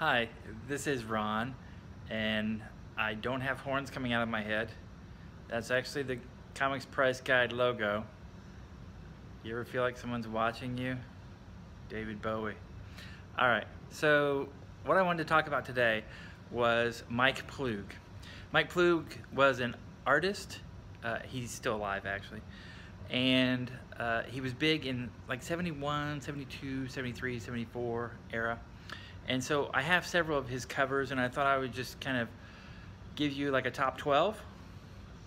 Hi, this is Ron, and I don't have horns coming out of my head. That's actually the Comics Price Guide logo. You ever feel like someone's watching you? David Bowie. Alright, so what I wanted to talk about today was Mike Ploog. Mike Ploog was an artist. He's still alive, actually. And he was big in like 71, 72, 73, 74 era. And so I have several of his covers, and I thought I would just kind of give you like a top 12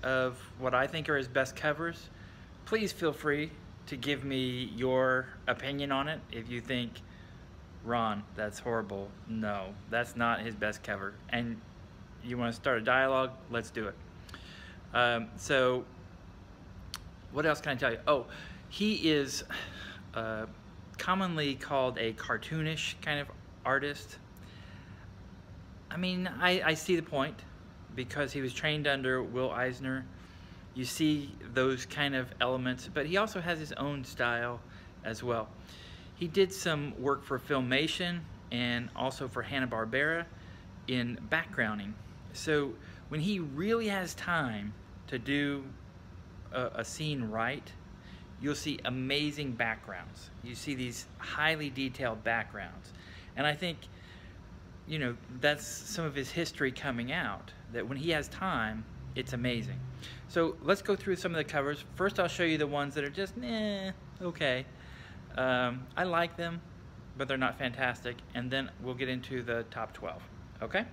of what I think are his best covers. Please feel free to give me your opinion on it. If you think, Ron, that's horrible, no, that's not his best cover, and you want to start a dialogue, let's do it. So what else can I tell you? Oh, he is commonly called a cartoonish kind of artist. I mean, I see the point, because he was trained under Will Eisner. You see those kind of elements, but he also has his own style as well. He did some work for Filmation and also for Hanna-Barbera in backgrounding. So when he really has time to do a scene right, you'll see amazing backgrounds. You see these highly detailed backgrounds. And I think, you know, that's some of his history coming out, that when he has time, it's amazing. So let's go through some of the covers. First, I'll show you the ones that are just, okay. I like them, but they're not fantastic. And then we'll get into the top 12, okay?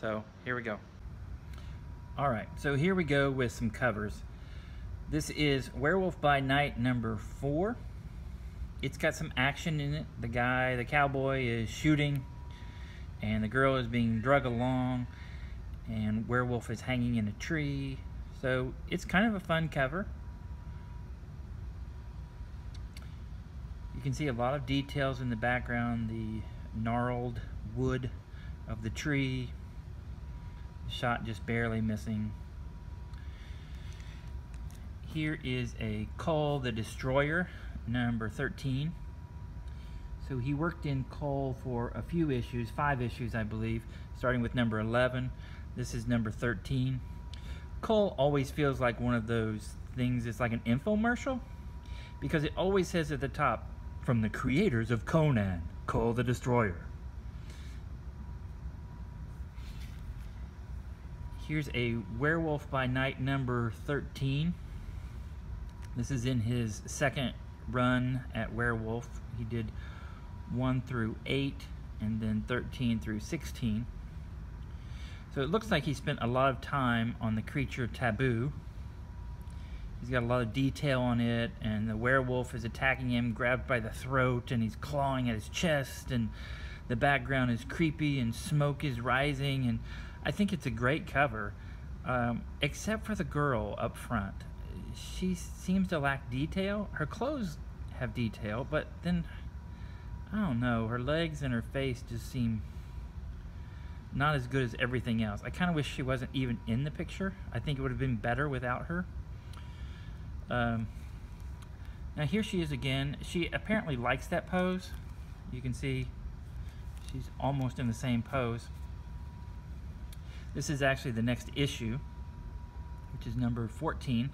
So here we go. All right, so here we go with some covers. This is Werewolf by Night number 4. It's got some action in it. The cowboy is shooting, and the girl is being dragged along, and Werewolf is hanging in a tree. So it's kind of a fun cover. You can see a lot of details in the background, the gnarled wood of the tree, the shot just barely missing. Here is a Kull the Destroyer, number 13. So he worked in Kull for a few issues, 5 issues I believe, starting with number 11. This is number 13. Kull always feels like one of those things, it's like an infomercial, because it always says at the top, from the creators of Conan, Kull the Destroyer. Here's a Werewolf by Night number 13. This is in his second run at Werewolf. He did 1 through 8 and then 13 through 16. So it looks like he spent a lot of time on the creature Taboo. He's got a lot of detail on it, and the werewolf is attacking him, grabbed by the throat, and he's clawing at his chest, and the background is creepy and smoke is rising, and I think it's a great cover, except for the girl up front. She seems to lack detail. Her clothes have detail, but then, I don't know, her legs and her face just seem not as good as everything else. I kind of wish she wasn't even in the picture. I think it would have been better without her. Now here she is again. She apparently likes that pose. You can see she's almost in the same pose. This is actually the next issue, which is number 14.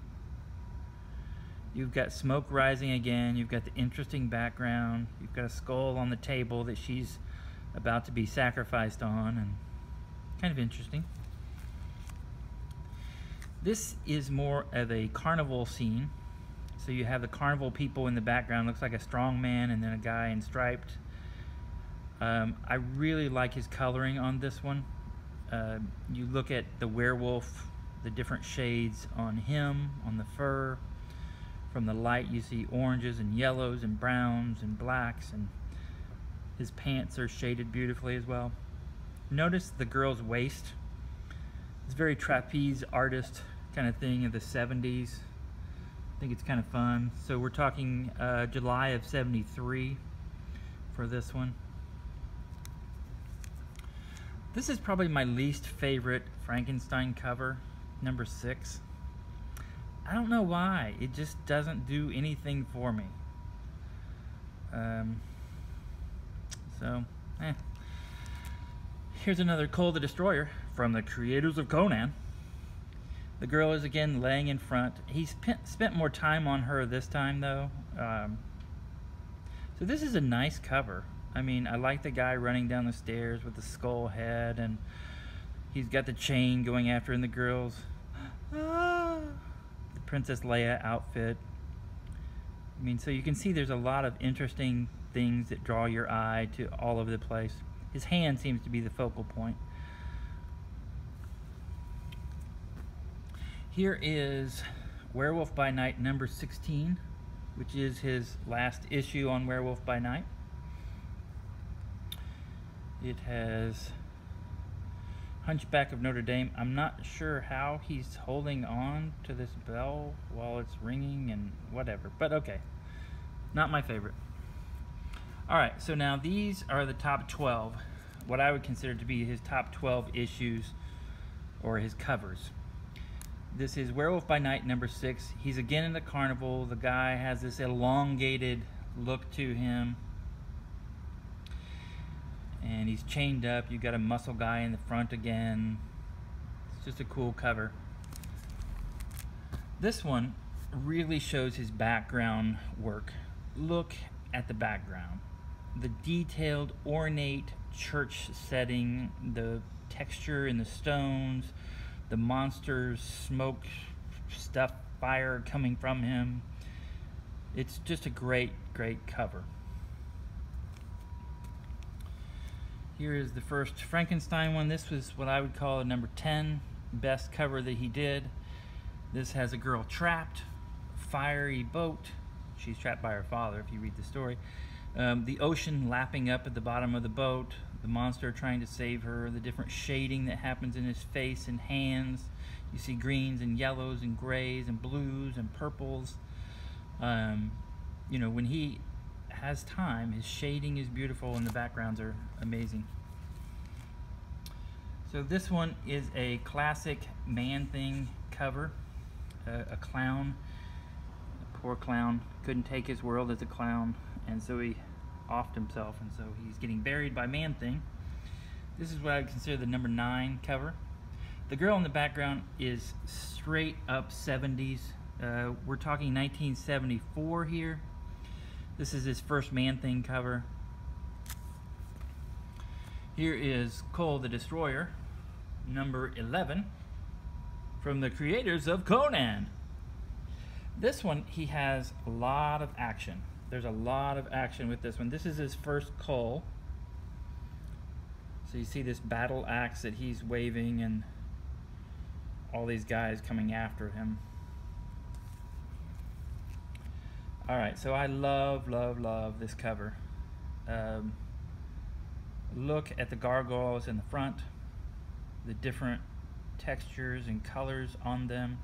You've got smoke rising again. You've got the interesting background. You've got a skull on the table that she's about to be sacrificed on, and kind of interesting. This is more of a carnival scene. So you have the carnival people in the background. Looks like a strong man and then a guy in striped. I really like his coloring on this one. You look at the werewolf, the different shades on him, on the fur. From the light you see oranges and yellows and browns and blacks, and his pants are shaded beautifully as well. Notice the girl's waist. It's very trapeze artist kind of thing of the 70s. I think it's kind of fun. So we're talking July of 73 for this one. This is probably my least favorite Frankenstein cover, number 6. I don't know why. It just doesn't do anything for me. Here's another Kull the Destroyer from the creators of Conan. The girl is again laying in front. He spent more time on her this time though. So this is a nice cover. I mean, I like the guy running down the stairs with the skull head, and he's got the chain going after, and the girl's the Princess Leia outfit. I mean, so you can see there's a lot of interesting things that draw your eye to all over the place. His hand seems to be the focal point. Here is Werewolf by Night number 16, which is his last issue on Werewolf by Night. It has Hunchback of Notre Dame. I'm not sure how he's holding on to this bell while it's ringing and whatever, but okay. Not my favorite. Alright, so now these are the top 12, what I would consider to be his top 12 issues or his covers. This is Werewolf by Night number 6. He's again in the carnival. The guy has this elongated look to him. And he's chained up. You've got a muscle guy in the front again. It's just a cool cover. This one really shows his background work. Look at the background. The detailed, ornate church setting, the texture in the stones, the monsters, smoke, stuff, fire coming from him. It's just a great, great cover. Here is the first Frankenstein one. This was what I would call a number 10 best cover that he did. This has a girl trapped, fiery boat. She's trapped by her father if you read the story. The ocean lapping up at the bottom of the boat, the monster trying to save her, the different shading that happens in his face and hands. You see greens and yellows and grays and blues and purples. You know, when he has time, his shading is beautiful and the backgrounds are amazing. So this one is a classic Man-Thing cover. A clown, a poor clown, couldn't take his world as a clown, and so he offed himself, and so he's getting buried by Man-Thing. This is what I would consider the number 9 cover. The girl in the background is straight up 70s. We're talking 1974 here. This is his first Man-Thing cover. Here is Kull the Destroyer, number 11, from the creators of Conan. This one, he has a lot of action. There's a lot of action with this one. This is his first Kull. So you see this battle axe that he's waving and all these guys coming after him. Alright, so I love, love, love this cover. Look at the gargoyles in the front, the different textures and colors on them.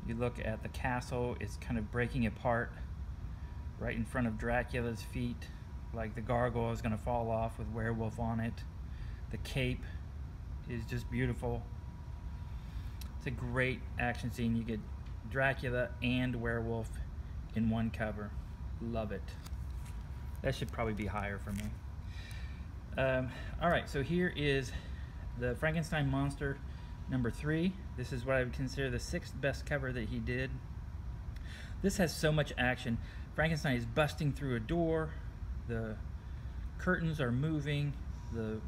You look at the castle, it's kind of breaking apart right in front of Dracula's feet, like the gargoyle is going to fall off with Werewolf on it. The cape is just beautiful. It's a great action scene. You get Dracula and Werewolf in one cover. Love it. That should probably be higher for me. Alright, so here is the Frankenstein monster number 3. This is what I would consider the 6th best cover that he did. This has so much action. Frankenstein is busting through a door, the curtains are moving, the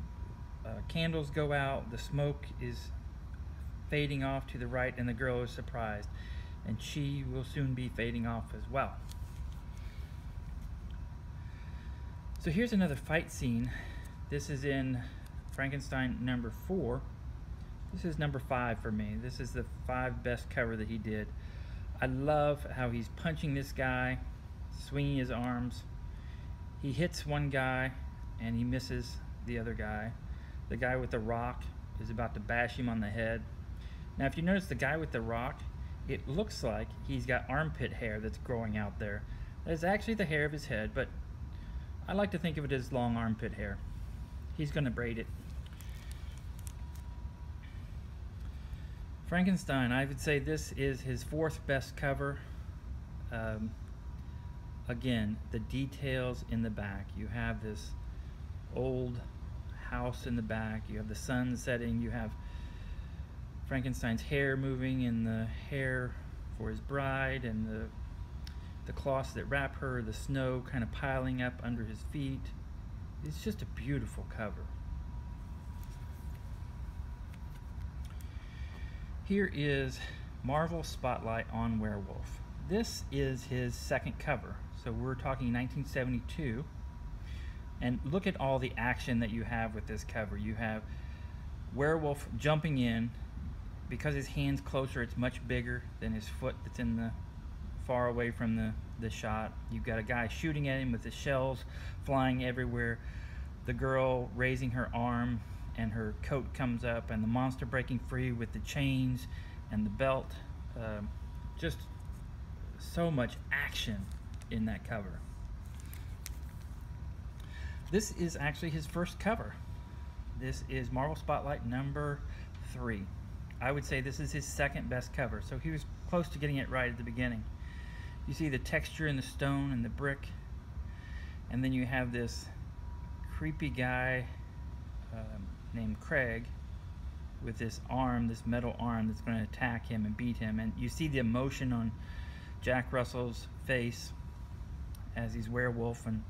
candles go out, the smoke is fading off to the right, and the girl is surprised, and she will soon be fading off as well. So here's another fight scene. This is in Frankenstein number 4. This is number 5 for me. This is the 5 best cover that he did. I love how he's punching this guy, swinging his arms. He hits one guy and he misses the other guy. The guy with the rock is about to bash him on the head. Now if you notice the guy with the rock, it looks like he's got armpit hair that's growing out there. That is actually the hair of his head, but I like to think of it as long armpit hair. He's going to braid it. Frankenstein, I would say this is his 4th best cover. Again, the details in the back. You have this old house in the back, you have the sun setting, you have Frankenstein's hair moving and the hair for his bride, and the cloths that wrap her, the snow kind of piling up under his feet. It's just a beautiful cover. Here is Marvel Spotlight on Werewolf. This is his second cover, so we're talking 1972. And look at all the action that you have with this cover. You have Werewolf jumping in. Because his hand's closer, it's much bigger than his foot that's in the far away from the shot. You've got a guy shooting at him with the shells flying everywhere. The girl raising her arm and her coat comes up, and the monster breaking free with the chains and the belt. Just so much action in that cover. This is actually his first cover. This is Marvel Spotlight number 3. I would say this is his second best cover, so he was close to getting it right at the beginning. You see the texture in the stone and the brick, and then you have this creepy guy named Craig with this arm, this metal arm that's going to attack him and beat him, and you see the emotion on Jack Russell's face as he's werewolf. And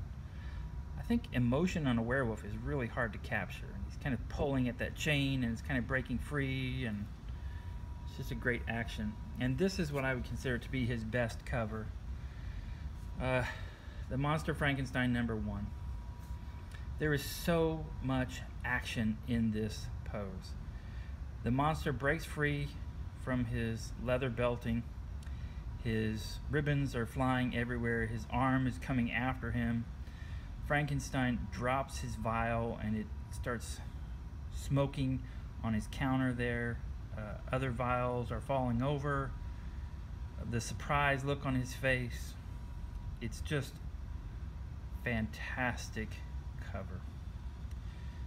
I think emotion on a werewolf is really hard to capture, and he's kind of pulling at that chain and it's kind of breaking free, and it's just a great action. And this is what I would consider to be his best cover. The Monster Frankenstein number 1. There is so much action in this pose. The monster breaks free from his leather belting. His ribbons are flying everywhere. His arm is coming after him. Frankenstein drops his vial and it starts smoking on his counter there. Other vials are falling over. The surprise look on his face. It's just fantastic cover.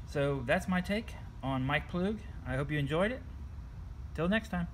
So that's my take on Mike Ploog. I hope you enjoyed it. Till next time.